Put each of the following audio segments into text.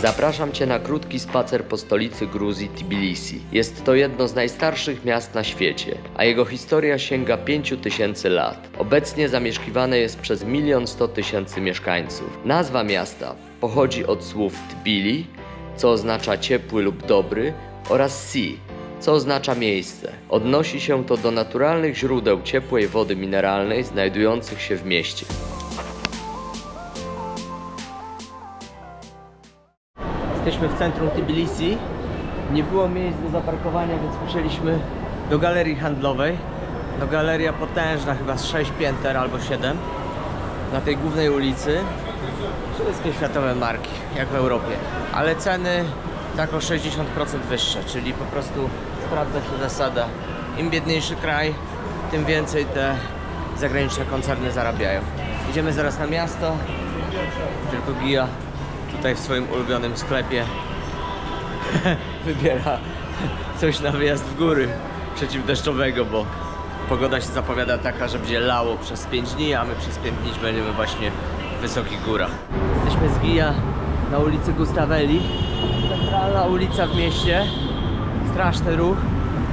Zapraszam Cię na krótki spacer po stolicy Gruzji Tbilisi. Jest to jedno z najstarszych miast na świecie, a jego historia sięga 5000 lat. Obecnie zamieszkiwane jest przez 1 100 000 mieszkańców. Nazwa miasta pochodzi od słów Tbili, co oznacza ciepły lub dobry, oraz Si, co oznacza miejsce. Odnosi się to do naturalnych źródeł ciepłej wody mineralnej znajdujących się w mieście. Jesteśmy w centrum Tbilisi. Nie było miejsc do zaparkowania, więc musieliśmy do galerii handlowej. No galeria potężna, chyba z 6 pięter albo 7. Na tej głównej ulicy. Wszystkie światowe marki, jak w Europie. Ale ceny tak o 60% wyższe, czyli po prostu sprawdza się zasada. Im biedniejszy kraj, tym więcej te zagraniczne koncerny zarabiają. Idziemy zaraz na miasto. Tylko Gija tutaj w swoim ulubionym sklepie wybiera coś na wyjazd w góry przeciwdeszczowego, bo pogoda się zapowiada taka, że będzie lało przez 5 dni, a my przez 5 dni będziemy właśnie w wysokich górach. Jesteśmy z Gija na ulicy Gustavelli. Centralna ulica w mieście. Straszny ruch.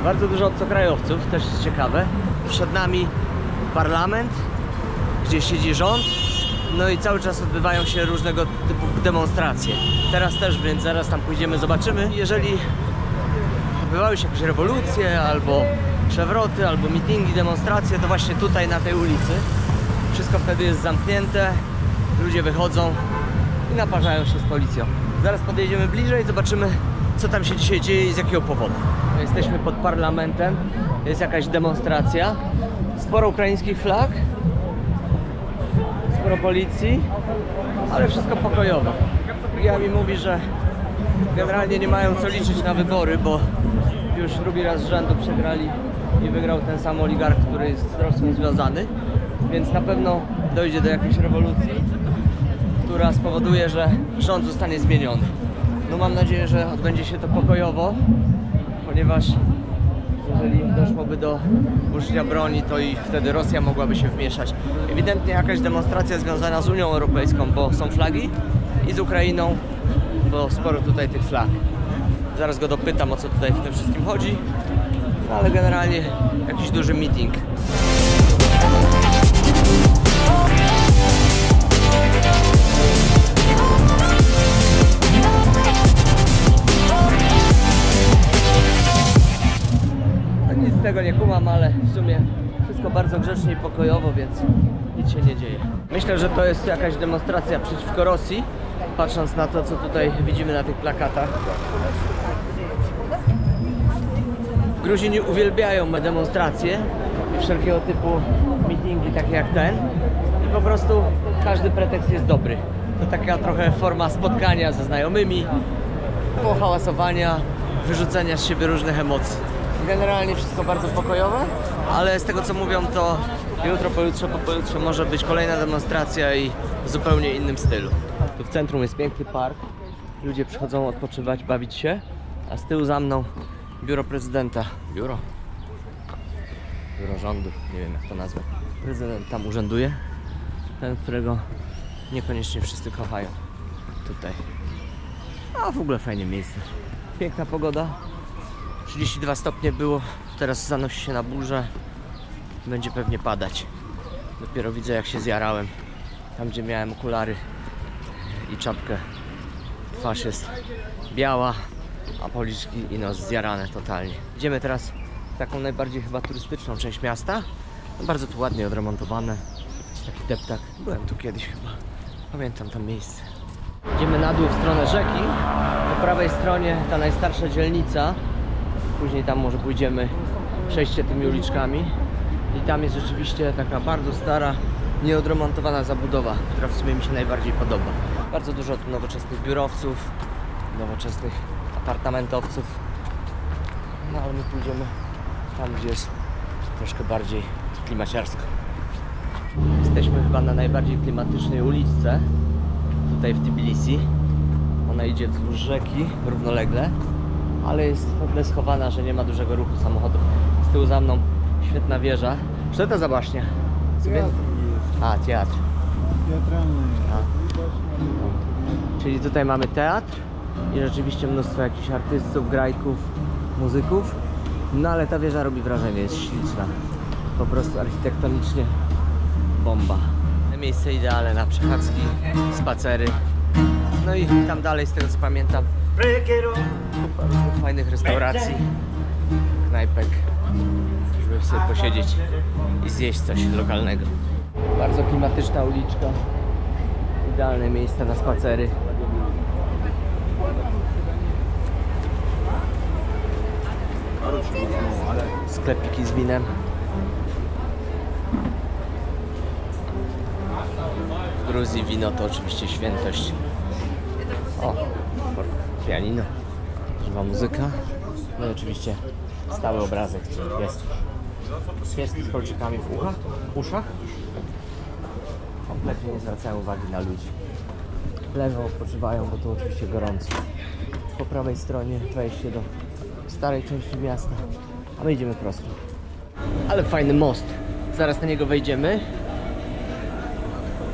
Bardzo dużo obcokrajowców, też jest ciekawe. Przed nami parlament, gdzie siedzi rząd. No i cały czas odbywają się różnego typu demonstracje. Teraz też, więc zaraz tam pójdziemy, zobaczymy. Jeżeli odbywały się jakieś rewolucje, albo przewroty, albo mitingi, demonstracje, to właśnie tutaj na tej ulicy. Wszystko wtedy jest zamknięte, ludzie wychodzą i naparzają się z policją. Zaraz podjedziemy bliżej, zobaczymy, co tam się dzisiaj dzieje i z jakiego powodu. Jesteśmy pod parlamentem, jest jakaś demonstracja, sporo ukraińskich flag, sporo policji, ale wszystko pokojowo. Ja mi mówi, że generalnie nie mają co liczyć na wybory, bo już drugi raz z rzędu przegrali i wygrał ten sam oligarch, który jest z Rosją związany, więc na pewno dojdzie do jakiejś rewolucji, która spowoduje, że rząd zostanie zmieniony. No mam nadzieję, że odbędzie się to pokojowo, ponieważ jeżeli doszłoby do użycia broni, to i wtedy Rosja mogłaby się wmieszać. Ewidentnie jakaś demonstracja związana z Unią Europejską, bo są flagi, i z Ukrainą, bo sporo tutaj tych flag. Zaraz go dopytam, o co tutaj w tym wszystkim chodzi, no, ale generalnie jakiś duży meeting. Nic z tego nie kumam, ale w sumie wszystko bardzo grzecznie i pokojowo, więc nic się nie dzieje. Myślę, że to jest jakaś demonstracja przeciwko Rosji, patrząc na to, co tutaj widzimy na tych plakatach. Gruzini uwielbiają demonstracje i wszelkiego typu meetingi takie jak ten. I po prostu każdy pretekst jest dobry. To taka trochę forma spotkania ze znajomymi, pohałasowania, wyrzucenia z siebie różnych emocji. Generalnie wszystko bardzo pokojowe, ale z tego co mówią, to jutro, pojutrze może być kolejna demonstracja i w zupełnie innym stylu. Tu w centrum jest piękny park, ludzie przychodzą odpoczywać, bawić się, a z tyłu za mną biuro prezydenta. Biuro rządu, nie wiem jak to nazwać. Prezydent tam urzęduje, ten, którego niekoniecznie wszyscy kochają. Tutaj. A w ogóle fajne miejsce. Piękna pogoda. 32 stopnie było, teraz zanosi się na burzę. Będzie pewnie padać. Dopiero widzę, jak się zjarałem. Tam, gdzie miałem okulary i czapkę, twarz jest biała, a policzki i nos zjarane totalnie. Idziemy teraz w taką najbardziej chyba turystyczną część miasta. No, bardzo tu ładnie odremontowane. Taki deptak. Byłem tu kiedyś chyba. Pamiętam to miejsce. Idziemy na dół w stronę rzeki. Po prawej stronie ta najstarsza dzielnica. Później tam może pójdziemy przejście tymi uliczkami. I tam jest rzeczywiście taka bardzo stara, nieodremontowana zabudowa, która w sumie mi się najbardziej podoba. Bardzo dużo tu nowoczesnych biurowców, nowoczesnych apartamentowców. No ale my pójdziemy tam, gdzie jest troszkę bardziej klimaciarsko. Jesteśmy chyba na najbardziej klimatycznej uliczce tutaj w Tbilisi. Ona idzie wzdłuż rzeki równolegle, ale jest w tyle schowana, że nie ma dużego ruchu samochodów. Z tyłu za mną świetna wieża. Co to za baśnia? Teatr jest. A, teatr. Teatralny. Czyli tutaj mamy teatr, i rzeczywiście mnóstwo jakichś artystów, grajków, muzyków. No ale ta wieża robi wrażenie, jest śliczna. Po prostu architektonicznie bomba. Miejsce idealne na przechadzki, spacery. No i tam dalej, z tego co pamiętam, kupa różnych fajnych restauracji, knajpek, żeby sobie posiedzieć i zjeść coś lokalnego. Bardzo klimatyczna uliczka, idealne miejsce na spacery. Sklepiki z winem. W Gruzji wino to oczywiście świętość. O, pianino, żywa muzyka. No i oczywiście stały obrazek, czyli jest pieski z kolczykami w uszach. Kompletnie nie zwracają uwagi na ludzi. Leżą, odpoczywają, bo tu oczywiście gorąco. Po prawej stronie wejście do starej części miasta, a my idziemy prosto. Ale fajny most. Zaraz na niego wejdziemy,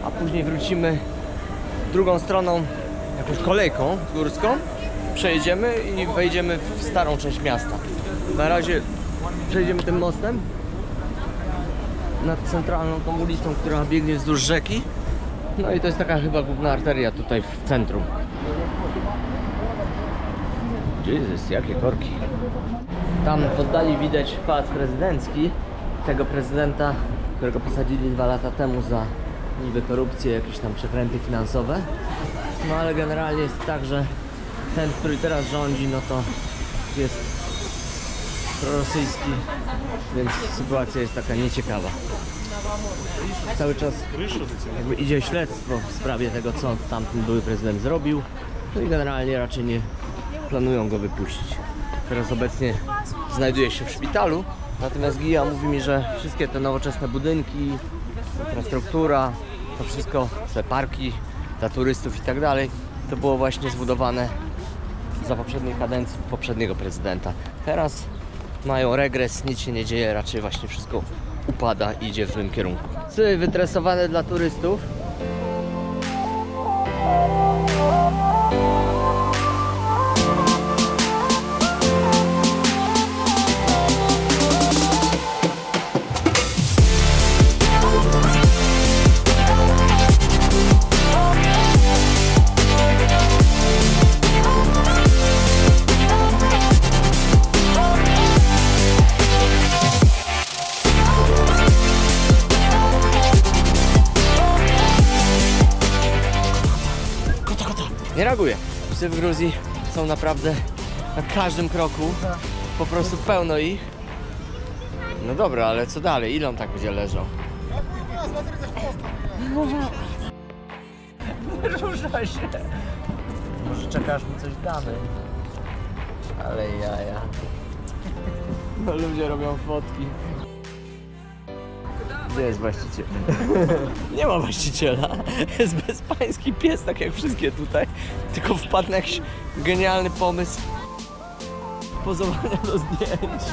a później wrócimy drugą stroną, jakąś kolejką górską. Przejedziemy i wejdziemy w starą część miasta. Na razie przejdziemy tym mostem nad centralną tą ulicą, która biegnie wzdłuż rzeki. No i to jest taka chyba główna arteria tutaj w centrum. Jezus, jakie korki. Tam w oddali widać pałac prezydencki tego prezydenta, którego posadzili 2 lata temu za niby korupcję, jakieś tam przekręty finansowe. No ale generalnie jest tak, że ten, który teraz rządzi, no to jest prorosyjski, więc sytuacja jest taka nieciekawa. Cały czas jakby idzie śledztwo w sprawie tego, co tamten były prezydent zrobił. No i generalnie raczej nie planują go wypuścić. Teraz obecnie znajduje się w szpitalu, natomiast Gija mówi mi, że wszystkie te nowoczesne budynki, infrastruktura, to wszystko, te parki dla turystów i tak dalej, to było właśnie zbudowane za poprzedniej kadencji poprzedniego prezydenta. Teraz mają regres, nic się nie dzieje, raczej właśnie wszystko upada i idzie w złym kierunku. Psy wytresowane dla turystów. Nie reaguje. Psy w Gruzji są naprawdę na każdym kroku. Po prostu pełno ich. No dobra, ale co dalej? Ile on tak będzie leżał? Rusza się. Może czekasz, mi coś damy. Ale jaja. No ludzie robią fotki. Gdzie jest właściciel? Nie ma właściciela. Jest bezpański pies, tak jak wszystkie tutaj. Tylko wpadł na jakiś genialny pomysł pozowania do zdjęć.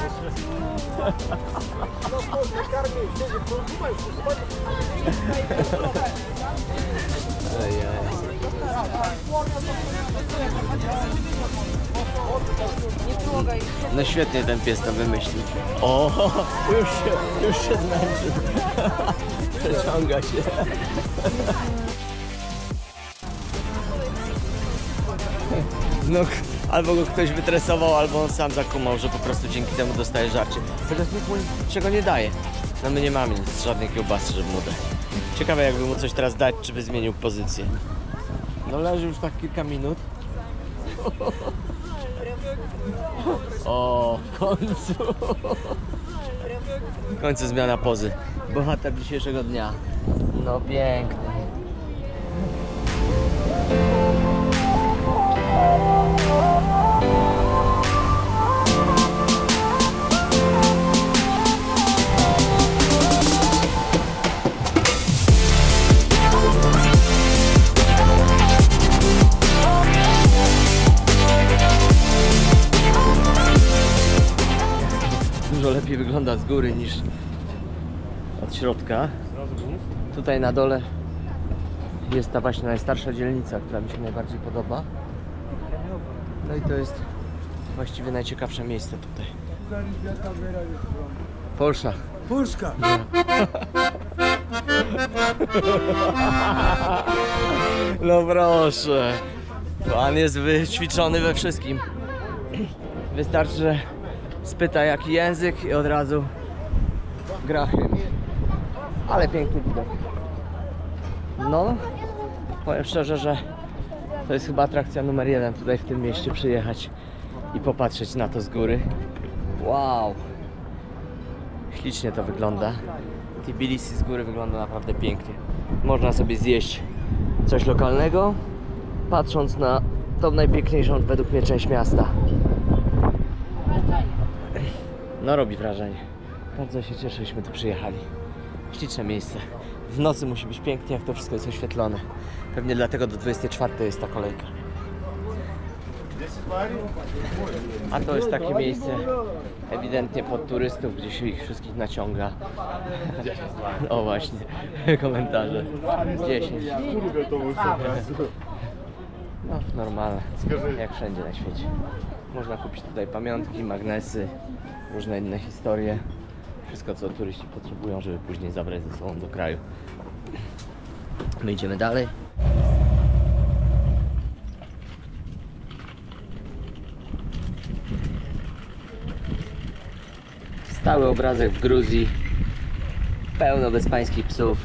No świetnie ten pies to wymyślił. O, już się zmęczył. Przeciąga się. No, albo go ktoś wytresował, albo on sam zakumał, że po prostu dzięki temu dostaje żarcie. Chociaż nikt mu niczego nie daje. No my nie mamy nic, żadnej kiełbasy, żeby mu dać. Ciekawe, jakby mu coś teraz dać, czy by zmienił pozycję. No leży już tak kilka minut. O, w końcu. W końcu zmiana pozy. Bohater dzisiejszego dnia. No piękny. Dużo lepiej wygląda z góry niż od środka. Tutaj na dole jest ta właśnie najstarsza dzielnica, która mi się najbardziej podoba. No i to jest właściwie najciekawsze miejsce tutaj. Polsza. Polska. No proszę. Pan jest wyćwiczony we wszystkim. Wystarczy, że spyta jaki język i od razu gra hymn. Ale piękny widok. No, powiem szczerze, że to jest chyba atrakcja numer 1 tutaj w tym mieście, przyjechać i popatrzeć na to z góry. Wow! Ślicznie to wygląda. Tbilisi z góry wygląda naprawdę pięknie. Można sobie zjeść coś lokalnego, patrząc na tą najpiękniejszą według mnie część miasta. No robi wrażenie. Bardzo się cieszę, żeśmy tu przyjechali. Śliczne miejsce. W nocy musi być pięknie, jak to wszystko jest oświetlone. Pewnie dlatego do 24 jest ta kolejka. A to jest takie miejsce ewidentnie pod turystów, gdzie się ich wszystkich naciąga. O właśnie, komentarze. 10. No, normalne. Jak wszędzie na świecie. Można kupić tutaj pamiątki, magnesy, różne inne historie. Wszystko, co turyści potrzebują, żeby później zabrać ze sobą do kraju. My idziemy dalej. Stały obrazek w Gruzji. Pełno bezpańskich psów.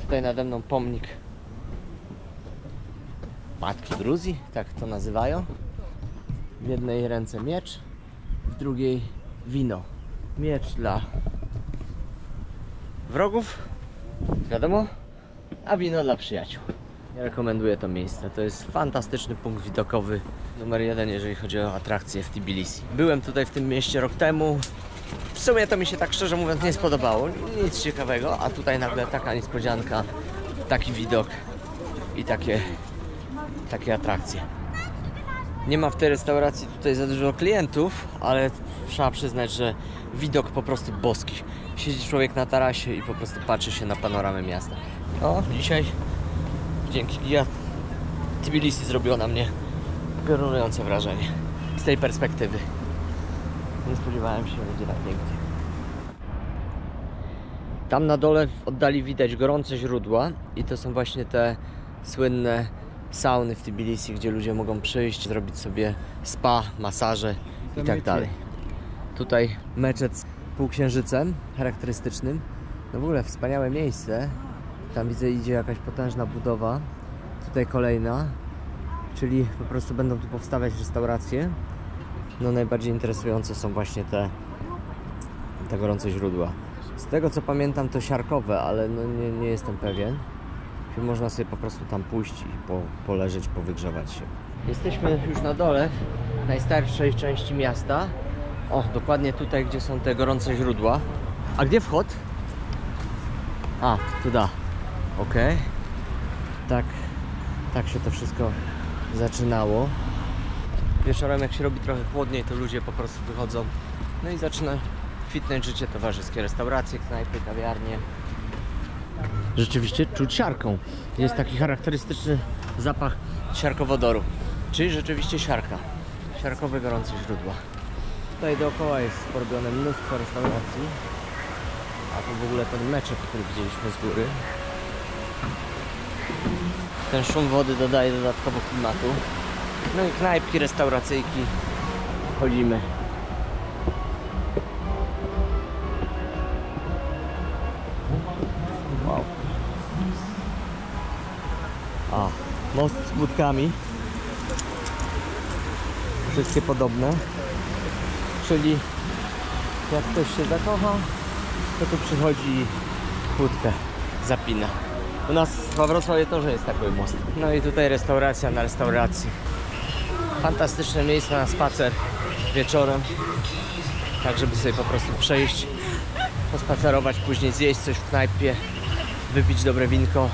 Tutaj nade mną pomnik Matki Gruzji, tak to nazywają. W jednej ręce miecz, w drugiej wino. Miecz dla wrogów, wiadomo, a wino dla przyjaciół. Ja rekomenduję to miejsce. To jest fantastyczny punkt widokowy numer 1, jeżeli chodzi o atrakcje w Tbilisi. Byłem tutaj w tym mieście rok temu. W sumie to mi się tak szczerze mówiąc nie spodobało. Nic ciekawego, a tutaj nagle taka niespodzianka, taki widok i takie atrakcje. Nie ma w tej restauracji tutaj za dużo klientów, ale trzeba przyznać, że widok po prostu boski. Siedzi człowiek na tarasie i po prostu patrzy się na panoramę miasta. No, dzisiaj dzięki Gia Tbilisi zrobiło na mnie piorunujące wrażenie. Z tej perspektywy. Nie spodziewałem się, że będzie tak pięknie. Tam na dole w oddali widać gorące źródła i to są właśnie te słynne sauny w Tbilisi, gdzie ludzie mogą przyjść, zrobić sobie spa, masaże i tak dalej. Tutaj meczet z półksiężycem charakterystycznym. No w ogóle wspaniałe miejsce. Tam widzę, idzie jakaś potężna budowa. Tutaj kolejna. Czyli po prostu będą tu powstawać restauracje. No najbardziej interesujące są właśnie te gorące źródła. Z tego co pamiętam to siarkowe, ale no nie jestem pewien. Można sobie po prostu tam pójść i poleżeć, powygrzewać się. Jesteśmy już na dole, w najstarszej części miasta. O, dokładnie tutaj, gdzie są te gorące źródła. A gdzie wchód? A, tu da. Okej. Tak się to wszystko zaczynało. Wieczorem jak się robi trochę chłodniej, to ludzie po prostu wychodzą. No i zaczyna kwitnąć życie towarzyskie. Restauracje, knajpy, kawiarnie. Rzeczywiście czuć siarką. Jest taki charakterystyczny zapach siarkowodoru. Czyli rzeczywiście siarka. Siarkowe gorące źródła. Tutaj dookoła jest porobione mnóstwo restauracji. A tu w ogóle ten meczet, który widzieliśmy z góry. Ten szum wody dodaje dodatkowo klimatu. No i knajpki, restauracyjki. Chodzimy. Wow. A, most z budkami. Wszystkie podobne. Czyli jak ktoś się zakocha, to tu przychodzi i budkę zapina. U nas w Wrocławiu też jest taki most. No i tutaj restauracja na restauracji. Fantastyczne miejsce na spacer wieczorem. Tak, żeby sobie po prostu przejść, pospacerować, później zjeść coś w knajpie, wypić dobre winko,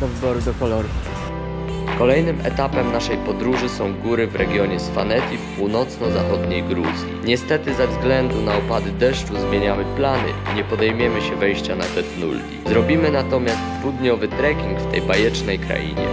do wyboru, do koloru. Kolejnym etapem naszej podróży są góry w regionie Svaneti w północno-zachodniej Gruzji. Niestety ze względu na opady deszczu zmieniamy plany i nie podejmiemy się wejścia na Tetnulli. Zrobimy natomiast dwudniowy trekking w tej bajecznej krainie.